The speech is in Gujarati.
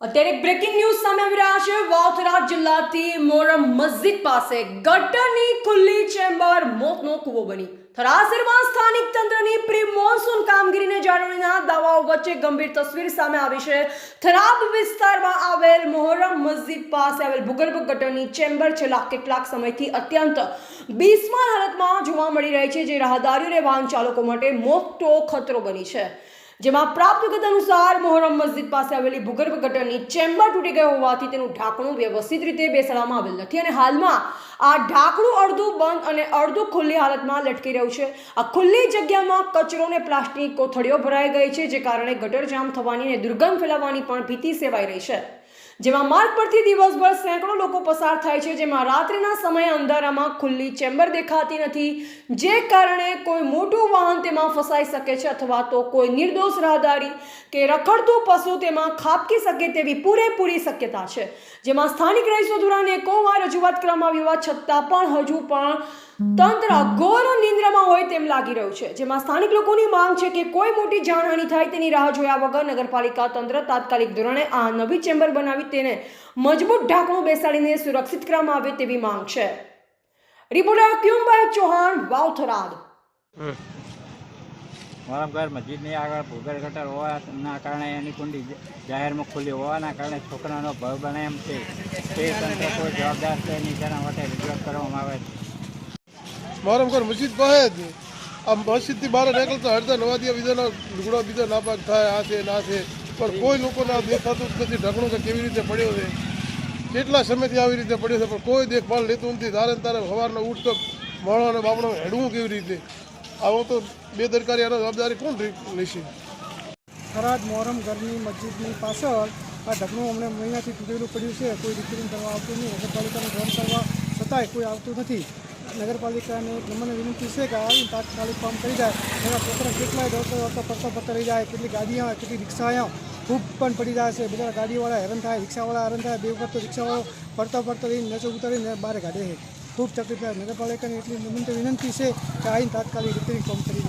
અત્યારે એક બ્રેકિંગ ન્યૂઝ સામે આવી રહ્યા છે। વાવથરા જિલ્લાથી મોરમ મસ્જિદ પાસે ગટરની ખુલ્લી ચેમ્બર મોતનો કૂવો બની। થરાસરમાં સ્થાનિક તંત્રની પ્રી મોન્સૂન કામગીરીને જાળવણીના દાવાઓ વચ્ચે ગંભીર તસવીર સામે આવી છે। થરાદ વિસ્તારમાં આવેલ મોહરમ મસ્જિદ પાસે આવેલ ભૂગર્ભ ગટરની ચેમ્બર છેલ્લા કેટલાક સમયથી અત્યંત બિસ્માર હાલતમાં જોવા મળી રહી છે, જે રાહદારીઓ અને વાહન ચાલકો માટે મોટો ખતરો બની છે। જેમાં પ્રાપ્ત વિગત અનુસાર મોહરમ મસ્જિદ પાસે આવેલી ભૂગર્ભ ગટરની ચેમ્બર તૂટી ગઈ હોવાથી તેનું ઢાંકણું વ્યવસ્થિત રીતે બેસાડવામાં આવેલ નથી અને હાલમાં આ ઢાંકણું અડધું બંધ અને અડધું ખુલ્લી હાલતમાં લટકી રહ્યું છે। આ ખુલ્લી જગ્યામાં કચરો અને પ્લાસ્ટિક કોથળીઓ ભરાઈ ગઈ છે, જે કારણે ગટર જામ થવાની અને દુર્ગંધ ફેલાવાની પણ ભીતિ સેવાઈ રહી છે। જેમાં માર્ગ પરથી દિવસભર સેંકડો લોકો પસાર થાય છે, જેમાં રાત્રિના સમયે અંધારામાં ખુલ્લી ચેમ્બર દેખાતી નથી, જે કારણે કોઈ મોટું વાહન તેમાં ફસાઈ શકે છે અથવા તો કોઈ નિર્દોષ રાહદારી કે રખડતું પશુ તેમાં ખાબકી શકે તેવી પૂરેપૂરી શક્યતા છે। જેમાં સ્થાનિક રહીશો દ્વારા અનેકોવાર રજૂઆત કરવામાં આવી હોવા છતાં પણ હજુ પણ તંત્ર ઘોર નિંદ્રામાં હોય તેમ લાગી રહ્યું છે। જેમાં સ્થાનિક લોકોની માંગ છે કે કોઈ મોટી જાનહાનિ થાય તેની રાહ જોયા વગર નગરપાલિકા તંત્ર તાત્કાલિક ધોરણે આ નવી ચેમ્બર બનાવી તેને મજબૂત ઢાંકણું બેસાડીને સુરક્ષિત કરવામાં આવે તેવી માંગ છે। રિપોર્ટર ક્યુમભાઈ ચૌહાણ, વાવથરાદ। મોરમ ઘર મસ્જિદની આગળ ભૂગર્ભ ગટર હોવાના કારણે એની કુંડી જાહેરમાં ખુલ્લી હોવાના કારણે છોકરાનો ભય બને એમ છે। તે તંત્ર કોઈ જવાબદાર છે નહીં, તેના માટે રજૂઆત કરવામાં આવે છે। મોરમ ઘર મસ્જિદ પાસે જ આ મસ્જિદથી બહાર નીકળતા અડધા નવાદિયા બીજાના લુગડા બીજા નાપાક થાય, આ છે ના છે, પણ કોઈ લોકોને આ દેખાતું જ નથી ઢાંકણું કે કેવી રીતે પડ્યો છે, કેટલા સમયથી આવી રીતે પડ્યો છે, પણ કોઈ દેખભાળ લેતું નથી। તારે તારે સવારના ઉઠતો માણો અને બાપણો હેડવું કેવી રીતે, આવો તો બેદરકારી આનો જવાબદારી કોણ લેશે? થરાદ મોહરમ ઘરની મસ્જિદની પાછળ આ ઢગનું અમને મહિનાથી તૂટેલું પડ્યું છે, કોઈ રિપેરિંગ કરવા આવતું નહીં, નગરપાલિકાને ફોન કરવા છતાંય કોઈ આવતું નથી। નગરપાલિકાને નમ્ર વિનંતી છે કે આવીને તાત્કાલિક કામ કરી જાય। એના છોકરા કેટલાય દોડતા પડતા રહી જાય, કેટલી ગાડીઓ કેટલી રિક્ષાઓ ખૂબ પણ પડી જાય છે, બધા ગાડીવાળા હેરાન થાય, રિક્ષાવાળા હેરાન થાય, બે વખત તો રિક્ષાવાળો પડતા રહીને નીચે ઉતારીને બહાર કાઢે છે, ખૂબ તકલીફ થાય। નગરપાલિકાને એટલી નમ્ર વિનંતી છે કે આવીને તાત્કાલિક રિપેરિંગ કામ કરી જાય।